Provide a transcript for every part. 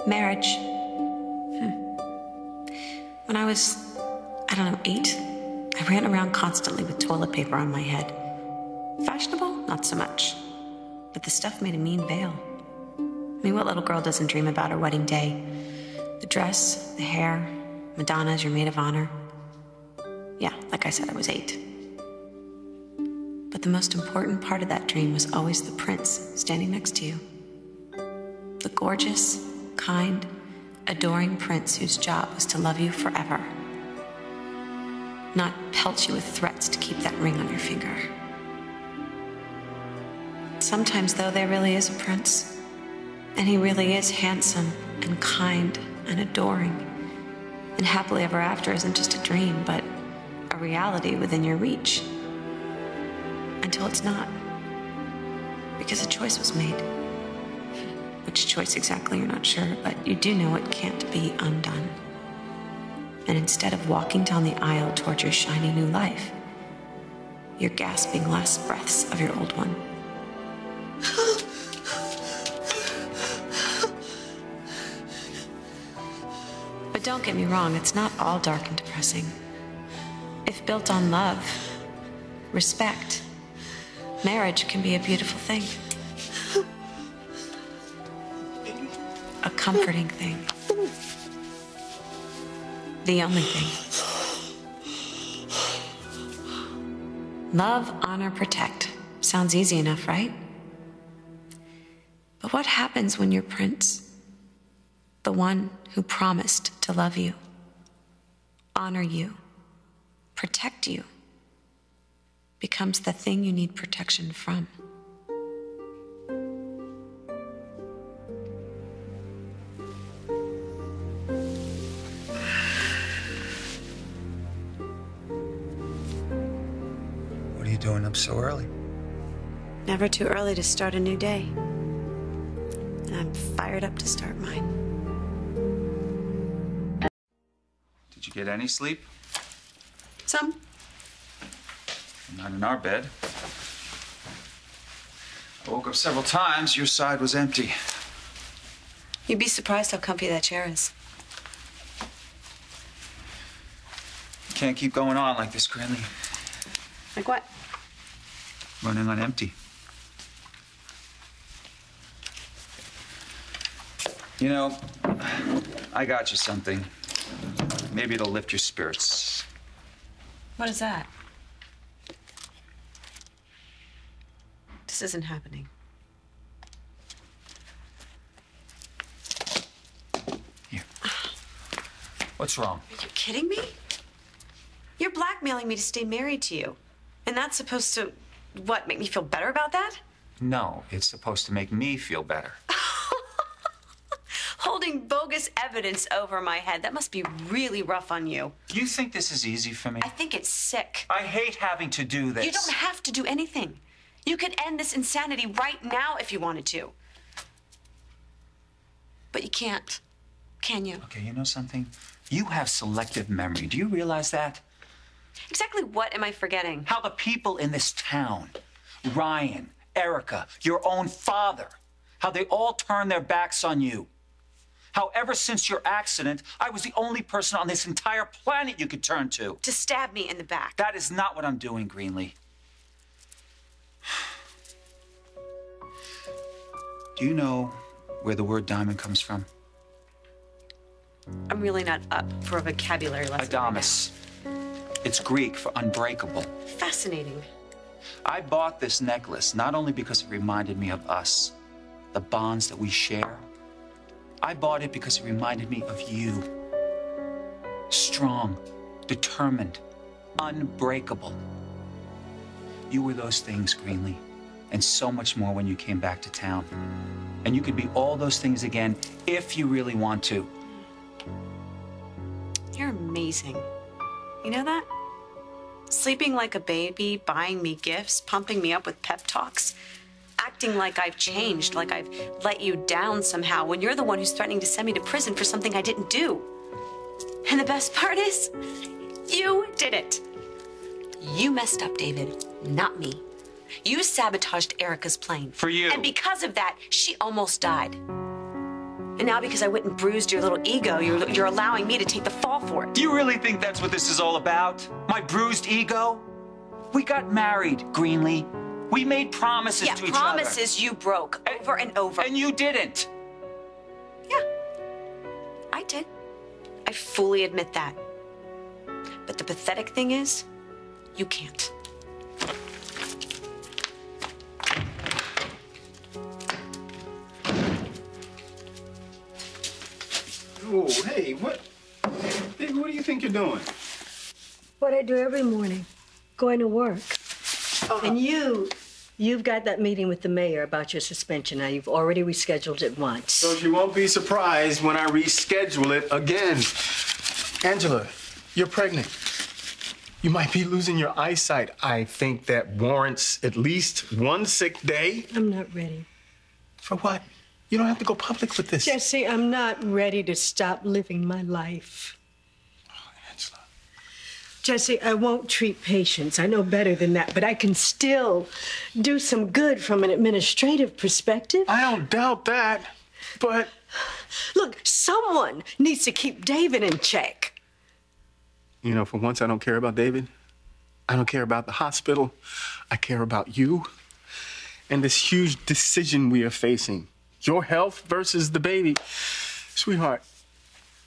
Marriage. When I was, I don't know, 8, I ran around constantly with toilet paper on my head. Fashionable? Not so much. But the stuff made a mean veil. I mean, what little girl doesn't dream about her wedding day? The dress, the hair, Madonna as your maid of honor. Yeah, like I said, I was 8. But the most important part of that dream was always the prince standing next to you. The gorgeous, kind, adoring prince whose job was to love you forever. Not pelt you with threats to keep that ring on your finger. Sometimes, though, there really is a prince. And he really is handsome and kind and adoring. And happily ever after isn't just a dream, but a reality within your reach. Until it's not. Because a choice was made. Which choice exactly, you're not sure, but you do know it can't be undone. And instead of walking down the aisle towards your shiny new life, you're gasping last breaths of your old one. But don't get me wrong, it's not all dark and depressing. If built on love, respect, marriage can be a beautiful thing. A comforting thing. The only thing. Love, honor, protect. Sounds easy enough, right? But what happens when your prince, the one who promised to love you, honor you, protect you, becomes the thing you need protection from? What are you doing up so early? Never too early to start a new day. And I'm fired up to start mine. Did you get any sleep? Some. Not in our bed. I woke up several times. Your side was empty. You'd be surprised how comfy that chair is. Can't keep going on like this, Rylee. Like what? Running on empty. You know, I got you something. Maybe it'll lift your spirits. What is that? This isn't happening. Here. What's wrong? Are you kidding me? You're blackmailing me to stay married to you. And that's supposed to, what, make me feel better about that? No, it's supposed to make me feel better. Holding bogus evidence over my head. That must be really rough on you. You think this is easy for me? I think it's sick. I hate having to do this. You don't have to do anything. You could end this insanity right now if you wanted to. But you can't, can you? Okay, you know something? You have selective memory. Do you realize that? Exactly what am I forgetting? How the people in this town, Ryan, Erica, your own father, how they all turned their backs on you. How ever since your accident, I was the only person on this entire planet you could turn to. To stab me in the back. That is not what I'm doing, Rylee. Do you know where the word diamond comes from? I'm really not up for a vocabulary lesson. Adamus. It's Greek for unbreakable. Fascinating. I bought this necklace not only because it reminded me of us, the bonds that we share. I bought it because it reminded me of you. Strong, determined, unbreakable. You were those things, Rylee, and so much more when you came back to town. And you could be all those things again if you really want to. You're amazing. You know that? Sleeping like a baby, buying me gifts, pumping me up with pep talks, acting like I've changed, like I've let you down somehow, when you're the one who's threatening to send me to prison for something I didn't do. And the best part is, you did it. You messed up, David, not me. You sabotaged Erica's plane. For you. And because of that, she almost died. And now because I went and bruised your little ego, you're allowing me to take the fall for it. Do you really think that's what this is all about? My bruised ego? We got married, Greenlee. We made promises to each other. Yeah, promises you broke over and over. And you didn't. Yeah, I did. I fully admit that. But the pathetic thing is, you can't. Oh, hey, what? Hey, what do you think you're doing? What I do every morning, going to work. And you've got that meeting with the mayor about your suspension. Now, you've already rescheduled it once. So you won't be surprised when I reschedule it again. Angela, you're pregnant. You might be losing your eyesight. I think that warrants at least one sick day. I'm not ready. For what? You don't have to go public with this. Jesse, I'm not ready to stop living my life. Oh, Angela. Jesse, I won't treat patients. I know better than that, but I can still do some good from an administrative perspective. I don't doubt that, but... Look, someone needs to keep David in check. You know, for once, I don't care about David. I don't care about the hospital. I care about you and this huge decision we are facing. Your health versus the baby. Sweetheart,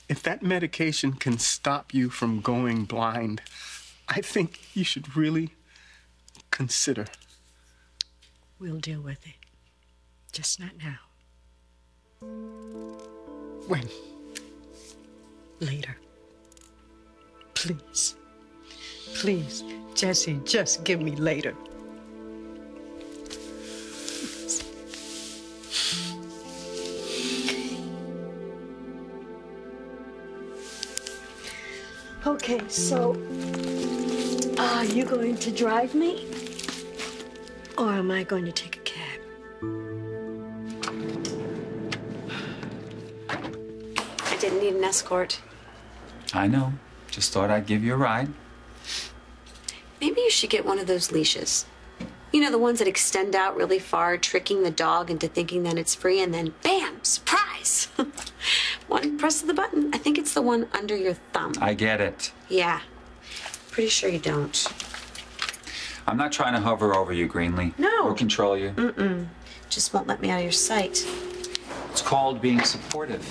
if that medication can stop you from going blind, I think you should really consider. We'll deal with it. Just not now. When? Later. Please. Please, Jesse, just give me later. Okay, so, are you going to drive me? Or am I going to take a cab? I didn't need an escort. I know. Just thought I'd give you a ride. Maybe you should get one of those leashes. You know, the ones that extend out really far, tricking the dog into thinking that it's free, and then bam, surprise! One press of the button. I think it's the one under your thumb. I get it. Yeah. Pretty sure you don't. I'm not trying to hover over you, Greenlee. No. Or control you. Mm-mm. Just won't let me out of your sight. It's called being supportive.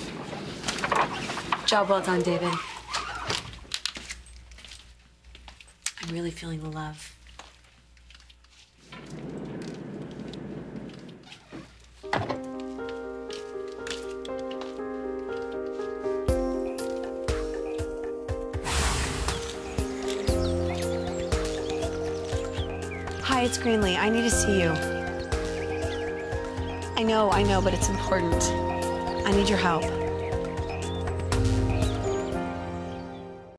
Job well done, David. I'm really feeling the love. Hi, it's Greenlee. I need to see you. I know, but it's important. I need your help.